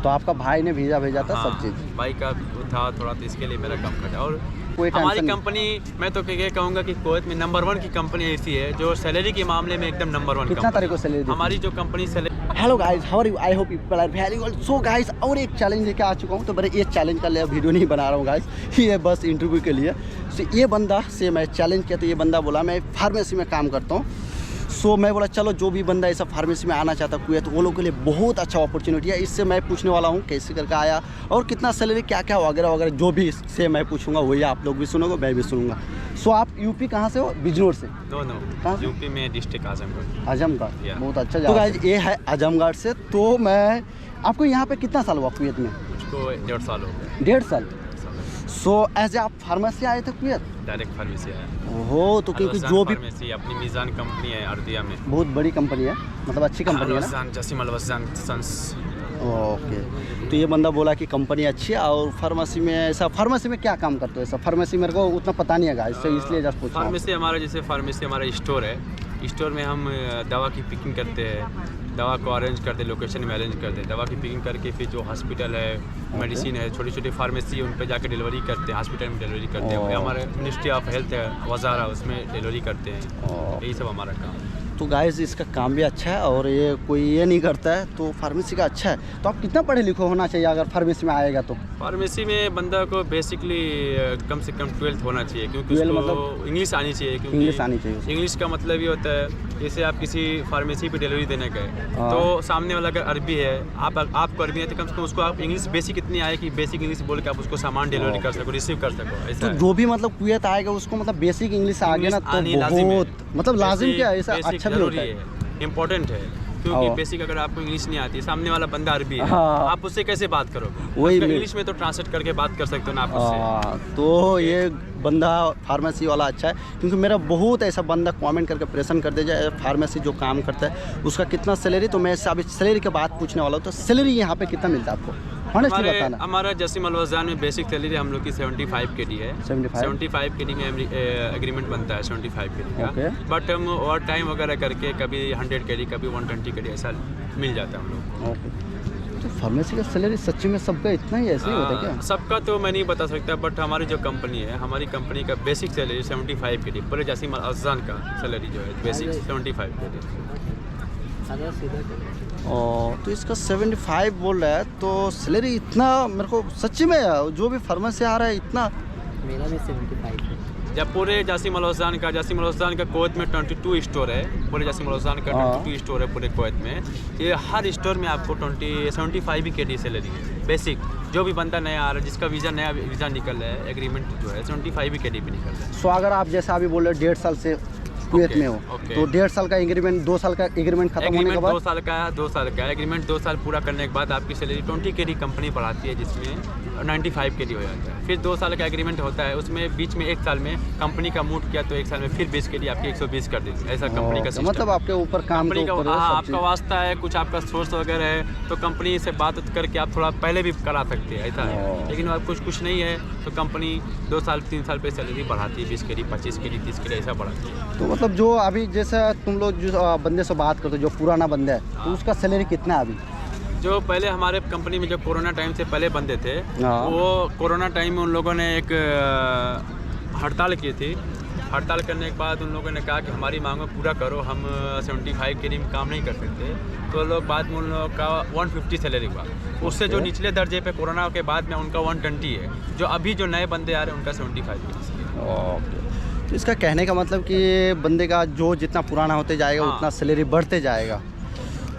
तो आपका भाई ने भेजा था सब चीज़? भाई का था थोड़ा, तो इसके लिए मेरा कम खर्चा। और कोई हमारी टेंशन कंपनी, मैं तो ये कहूँगा कि कुवैत में नंबर 1 की कंपनी ऐसी है जो सैलरी के मामले में एकदम नंबर 1 कितना तारीख को सैलरी देती है? हमारी जो company salary. Hello guys, how are you? I hope people are very good. So guys, और एक चैलेंज लेके आ चुका हूँ। तो मेरे ये चैलेंज का लिए वीडियो नहीं बना रहा हूँ गाइस, ये बस इंटरव्यू के लिए। सो ये बंदा से मैं चैलेंज किया, तो ये बंदा बोला मैं फार्मेसी में काम करता हूँ। सो मैं बोला चलो जो भी बंदा ऐसा फार्मेसी में आना चाहता है तो वो लोग के लिए बहुत अच्छा अपॉर्चुनिटी है। इससे मैं पूछने वाला हूँ कैसे करके आया और कितना सैलरी, क्या क्या वगैरह वगैरह, जो भी इससे मैं पूछूंगा वही आप लोग भी सुनोगे, मैं भी सुनूंगा। सो आप यूपी कहाँ से हो? बिजनौर से? दोनों कहाँ से? यूपी में डिस्ट्रिक्ट आजमगढ़। आजमगढ़, या। बहुत अच्छा। तो गाइस ये है आजमगढ़ से। तो मैं आपको यहाँ पे कितना साल हुआ कुवैत में? उसको 1.5 साल हो गया। 1.5 साल। सो एज आप फार्मेसी आए थे कुवैत? डायरेक्ट फार्मेसी आया। ओहो, तो क्योंकि जो भी फार्मेसी अपनी मीज़ान कंपनी है अर्दिया में, बहुत बड़ी कंपनी है, मतलब अच्छी कंपनी है ना? जसीम अलवजान सन्स। ओके। तो ये बंदा बोला कि कंपनी अच्छी है। और फार्मेसी में ऐसा, फार्मेसी में क्या काम करते हो ऐसा? फार्मेसी मेरे को उतना पता नहीं है गाइस, इसलिए जस्ट पूछ रहा हूं। फार्मेसी हमारा, जैसे फार्मेसी हमारा स्टोर है। स्टोर में हम दवा की पिकिंग करते हैं, दवा को अरेंज करते हैं, लोकेशन में अरेंज करते हैं, दवा की पिकिंग करके फिर जो हॉस्पिटल है, मेडिसिन है, छोटी छोटी फार्मेसी है, उन पर जाकर डिलीवरी करते हैं, हॉस्पिटल में डिलीवरी करते हैं। हमारे मिनिस्ट्री ऑफ हेल्थ है, वजारा, उसमें डिलीवरी करते हैं। यही सब हमारा काम है। तो गाइस इसका काम भी अच्छा है और ये कोई ये नहीं करता है, तो फार्मेसी का अच्छा है। तो आप कितना पढ़े लिखे होना चाहिए अगर फार्मेसी में आएगा तो? फार्मेसी में बंदा को बेसिकली कम से कम 12th होना चाहिए, क्योंकि 12 उसको मतलब इंग्लिश आनी चाहिए। क्योंकि इंग्लिश आनी चाहिए। इंग्लिश का मतलब ये होता है, जैसे आप किसी फार्मेसी पे डिलीवरी देने गए तो सामने वाला अगर अरबी है, आपको अरबी है, तो कम से कम उसको आप इंग्लिश बेसिक इतनी आए कि बेसिक इंग्लिश बोल के आप उसको सामान डिलीवरी कर सको, रिसीव कर सको। ऐसा तो जो भी मतलब कुवैत आएगा उसको मतलब बेसिक इंग्लिश आ गया ना तो बहुत मतलब लाजिम, क्या ऐसा अच्छा भी होता है, इम्पोर्टेंट है। क्योंकि बेसिक अगर आपको इंग्लिश नहीं आती है, सामने वाला बंदा अरबी है, हाँ। आप उससे कैसे बात करोगे? वही इंग्लिश में तो ट्रांसलेट करके बात कर सकते हो ना आप उससे। तो ये बंदा फार्मेसी वाला अच्छा है, क्योंकि मेरा बहुत ऐसा बंदा कमेंट करके प्रेशन कर दे जाए फार्मेसी जो काम करता है उसका कितना सैलरी। तो मैं अभी सैलरी के बात पूछने वाला हूँ। तो सैलरी यहाँ पे कितना मिलता है आपको? ऑनेस्टली बताना। हमारा जसीम अलवजान में बेसिक सैलरी हम लोग की 75 KD है। 75 KD में एग्रीमेंट बनता है 75 KD का। बट हम ओवर टाइम वगैरह करके कभी 100 KD, कभी 120 KD ऐसा मिल जाता है हम लोग। तो फार्मेसी का सैलरी सच्ची में सबका इतना ही ऐसे ही होता है क्या? सबका तो मैं नहीं बता सकता, बट हमारी जो कंपनी है, हमारी कंपनी का बेसिक सैलरी 75 KD, पूरे जसीम अलवजान का सैलरी जो है बेसिक 75 KD। तो इसका 75 बोल रहा है, तो सैलरी इतना मेरे को सच्ची में जो भी फार्मेसी आ रहा है इतना? मेरा भी 75 है। जब पूरे जसीम अलवजान का कुवैत में 22 स्टोर है, पूरे जसीम अलवजान का 22 स्टोर है पूरे कुवैत में। ये हर स्टोर में आपको 75 KD सैलरी है बेसिक। जो भी बंदा नया आ रहा है, जिसका नया वीज़ा निकल रहा है, एग्रीमेंट जो है 75 KD पे निकल रहा है। सो अगर आप जैसा अभी बोल रहे 1.5 साल से कुवैत में हो, तो 1.5 साल का एग्रीमेंट, 2 साल का एग्रीमेंट खत्म होने के बाद 2 साल का एग्रीमेंट 2 साल पूरा करने के बाद आपकी सैलरी 20 KD कंपनी बढ़ाती है, जिसमें 95 KD हो जाता है। फिर 2 साल का एग्रीमेंट होता है, उसमें बीच में 1 साल में कंपनी का मूड किया तो 1 साल में फिर 20 KD आपकी 120 कर देती है। ऐसा कंपनी का सिस्टम। मतलब आपके ऊपर काम कंपनी का आपका वास्ता है, कुछ आपका सोर्स वगैरह है तो कंपनी से बात करके आप थोड़ा पहले भी करा सकते हैं, ऐसा है। लेकिन आप कुछ नहीं है तो कंपनी 2 साल 3 साल पे सैलरी बढ़ाती है, 20 KD 25 KD 30 KD ऐसा बढ़ाती है। तो मतलब जो अभी जैसे तुम लोग जो बंदे से बात करते हो, जो पुराना बंदा है, तो उसका सैलरी कितना है अभी? जो पहले हमारे कंपनी में जो कोरोना टाइम से पहले बंदे थे, वो कोरोना टाइम में उन लोगों ने एक हड़ताल की थी। हड़ताल करने के बाद उन लोगों ने कहा कि हमारी मांगों पूरा करो, हम 75 KD में काम नहीं कर सकते। तो लोग बाद में उन लोगों का 150 सैलरी हुआ। उससे जो निचले दर्जे पे कोरोना के बाद में उनका 120 है। जो अभी जो नए बंदे आ रहे हैं उनका 75 KD। तो इसका कहने का मतलब कि बंदे का जो जितना पुराना होते जाएगा उतना सैलरी बढ़ते जाएगा,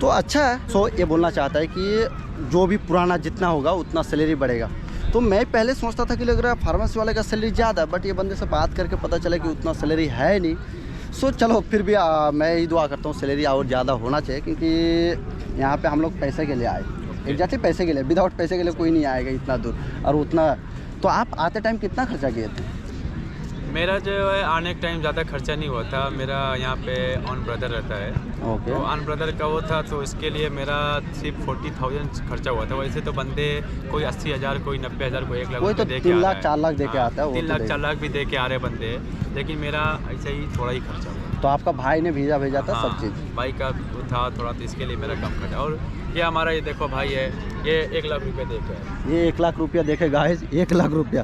तो अच्छा है। सो ये बोलना चाहता है कि जो भी पुराना जितना होगा उतना सैलरी बढ़ेगा। तो मैं पहले सोचता था कि लग रहा है फार्मेसी वाले का सैलरी ज़्यादा है, बट ये बंदे से बात करके पता चला कि उतना सैलरी है नहीं। सो चलो फिर भी मैं ही दुआ करता हूँ सैलरी और ज़्यादा होना चाहिए, क्योंकि यहाँ पे हम लोग पैसे के लिए आए, एग्जैक्टली पैसे के लिए। विदाउट पैसे के लिए कोई नहीं आएगा इतना दूर और उतना। तो आप आते टाइम कितना खर्चा किए थे? मेरा जो है आने के टाइम ज़्यादा खर्चा नहीं हुआ था। मेरा यहाँ पे ऑन ब्रदर रहता है, तो ऑन ब्रदर का वो था, तो इसके लिए मेरा सिर्फ 40,000 खर्चा हुआ था। वैसे तो बंदे कोई 80,000, कोई 90,000, कोई 1 लाख तो 3 लाख 4 लाख दे के आता है। 3 लाख 4 लाख भी दे के आ रहे बंदे, लेकिन मेरा ऐसे ही थोड़ा ही खर्चा हुआ। तो आपका भाई ने वीज़ा भेजा था सब चीज़? भाई का था थोड़ा, तो इसके लिए मेरा कम खर्चा। और ये हमारा, ये देखो भाई है, ये 1 लाख रुपये देखे है। ये 1 लाख रुपया देखे गाइस, 1 लाख रुपया।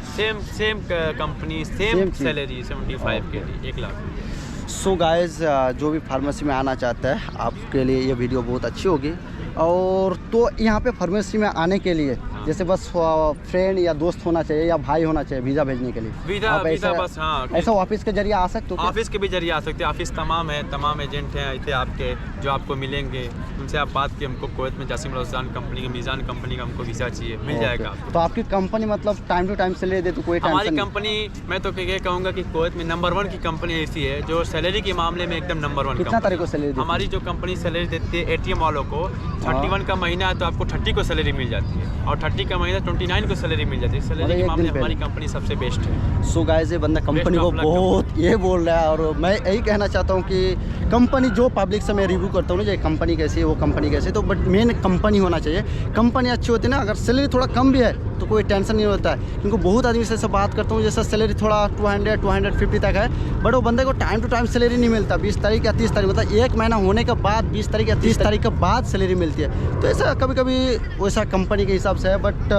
सेम कंपनी, सेम सैलरी 75 के लिए 1 लाख। सो गाइस, जो भी फार्मेसी में आना चाहता है आपके लिए ये वीडियो बहुत अच्छी होगी। और तो यहाँ पे फार्मेसी में आने के लिए जैसे बस फ्रेंड या दोस्त होना चाहिए या भाई होना चाहिए वीज़ा भेजने के लिए? वीज़ा बस, हाँ, ऐसा ऑफिस के जरिए आ सकते हो? ऑफिस के भी जरिए आ सकते हैं। ऑफिस तमाम है, तमाम एजेंट हैं इतने आपके जो आपको मिलेंगे। उनसे आप बात की, हमको कुवैत में जासिम रज़ान कंपनी का, मीज़ान कंपनी का हमको वीज़ा चाहिए, मिल जाएगा आपको। तो आपकी कंपनी मतलब टाइम टू टाइम सैलरी देती, कोई टेंशन नहीं? हमारी कंपनी, मैं तो ये कहूँगा कि कुवैत में नंबर 1 की कंपनी ऐसी है जो सैलरी के मामले में एकदम नंबर 1। कितना तारीख को सैलरी देती है? हमारी जो कंपनी सैलरी देती है ATM वालों को 31 का महीना है तो आपको 30 को सैलरी मिल जाती है, और 30 का महीना 29 को सैलरी मिल जाती है। सैलरी के मामले हमारी कंपनी सबसे बेस्ट है। सो गाइस, ये बंदा कंपनी को बहुत ये बोल रहा है, और मैं यही कहना चाहता हूँ कि कंपनी जो पब्लिक से मैं रिव्यू करता हूँ ना, ये कंपनी कैसी है, वो कंपनी कैसी है, तो बट मेन कंपनी होना चाहिए। कंपनी अच्छी होती है ना, अगर सैलरी थोड़ा कम भी है तो कोई टेंशन नहीं होता है। क्योंकि बहुत आदमी से बात करता हूँ जैसा सैलरी थोड़ा 200-250 तक है, बट वो बंदे को टाइम टू टाइम सैलरी नहीं मिलता। 20 तारीख या 30 तारीख, मतलब 1 महीना होने के बाद 20 तारीख या 30 तारीख के बाद सैलरी मिलती है। तो ऐसा कभी कभी वैसा कंपनी के हिसाब से है, बट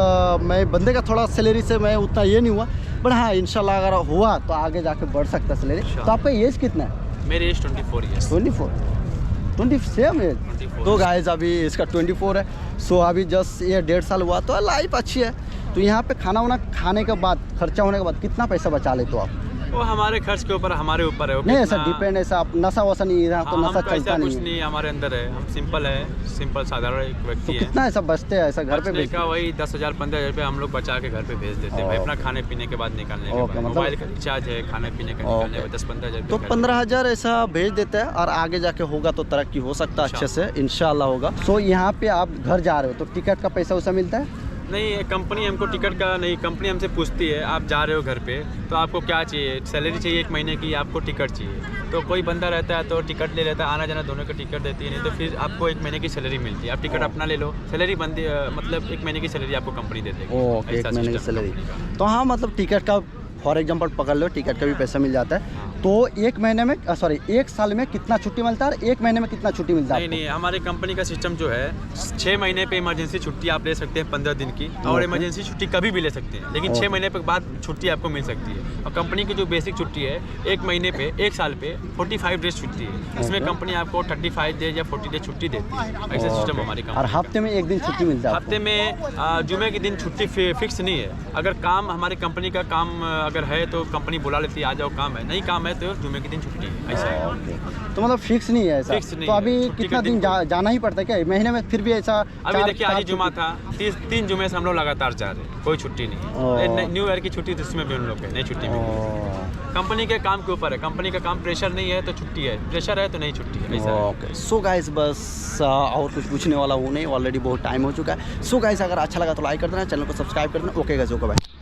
मैं बंदे का थोड़ा सैलरी से मैं उतना ये नहीं हुआ, बट हाँ इंशाल्लाह अगर हुआ तो आगे जाके बढ़ सकता है सैलरी। तो आपका एज कितना है? मेरी एज 24 ईयर्स। 24 same age? तो गाइस अभी इसका 24 है। सो अभी जस्ट ये 1.5 साल हुआ, तो लाइफ अच्छी है। तो यहाँ पे खाना वाना खाने के बाद, खर्चा होने के बाद कितना पैसा बचा लेते हो आप? वो हमारे खर्च के ऊपर, हमारे ऊपर है। नहीं ऐसा डिपेंड, ऐसा आप नशा वसा नहीं रहा तो नशा चलता नहीं कुछ है? नहीं, हमारे अंदर है, हम सिंपल साधारण एक व्यक्ति तो है। कितना ऐसा बचते हैं ऐसा घर पे बचने का वही 10,000-15,000 रुपये हम लोग बचा के घर पे भेज देते हैं भाई, अपना खाने पीने के बाद निकालने के बाद। मोबाइल का रिचार्ज है, खाने पीने का निकालने में 10-15,000 तो 15,000 ऐसा भेज देते हैं, और आगे जाके होगा तो तरक्की हो सकता है अच्छे से, इंशाल्लाह होगा। सो यहाँ पे आप घर जा रहे हो तो टिकट का पैसा वैसा मिलता है? नहीं, कंपनी हमको टिकट का नहीं, कंपनी हमसे पूछती है आप जा रहे हो घर पे तो आपको क्या चाहिए, सैलरी चाहिए 1 महीने की, आपको टिकट चाहिए। तो कोई बंदा रहता है तो टिकट ले लेता है, आना जाना दोनों का टिकट देती है, नहीं तो फिर आपको 1 महीने की सैलरी मिलती है। आप टिकट अपना ले लो, सैलरी बनती मतलब 1 महीने की सैलरी आपको कंपनी दे देगी। ओके, 1 महीने की सैलरी। तो हाँ मतलब टिकट का फॉर एग्जांपल पकड़ लो, टिकट का भी पैसा मिल जाता है। तो 1 महीने में 1 साल में कितना छुट्टी मिलता है, और 1 महीने में कितना छुट्टी मिलता है? नहीं, हमारी कंपनी का सिस्टम जो है 6 महीने पे इमरजेंसी छुट्टी आप ले सकते हैं 15 दिन की, और इमरजेंसी छुट्टी कभी भी ले सकते हैं, लेकिन 6 महीने के बाद छुट्टी आपको मिल सकती है। और कंपनी की जो बेसिक छुट्टी है 1 महीने पे, 1 साल पे 45 डेज छुट्टी है। इसमें कंपनी आपको 35 डेज या 40 डेज छुट्टी देती है। ऐसा सिस्टम हमारी कंपनी। और हफ्ते में 1 दिन छुट्टी मिलता है? हफ्ते में जुमे के दिन छुट्टी फिक्स नहीं है। अगर काम, हमारी कंपनी का काम अगर है तो कंपनी बुला लेती है, आ जाओ काम है, नहीं काम है तो जुमे के दिन छुट्टी है, ऐसा है। तो मतलब फिक्स नहीं है ऐसा? फिक्स नहीं तो अभी है। कितना दिन जाना ही पड़ता है क्या महीने में? फिर भी ऐसा अभी देखिए आज ही जुमा था, 3 जुमे से हम लोग लगातार जा रहे हैं, कोई छुट्टी नहीं। न्यू ईयर की छुट्टी तो इसमें भी उन लोग है, नहीं छुट्टी मिली। कंपनी के काम के ऊपर है, कंपनी का काम प्रेशर नहीं है तो छुट्टी है, प्रेशर है तो नहीं छुट्टी है, ऐसा है। सो गाइस बस और कुछ पूछने वाला वो नहीं, ऑलरेडी बहुत टाइम हो चुका है। सो गाइस अगर अच्छा लगा तो लाइक कर देना, चैनल को सब्सक्राइब कर देना। Okay guys, okay bye.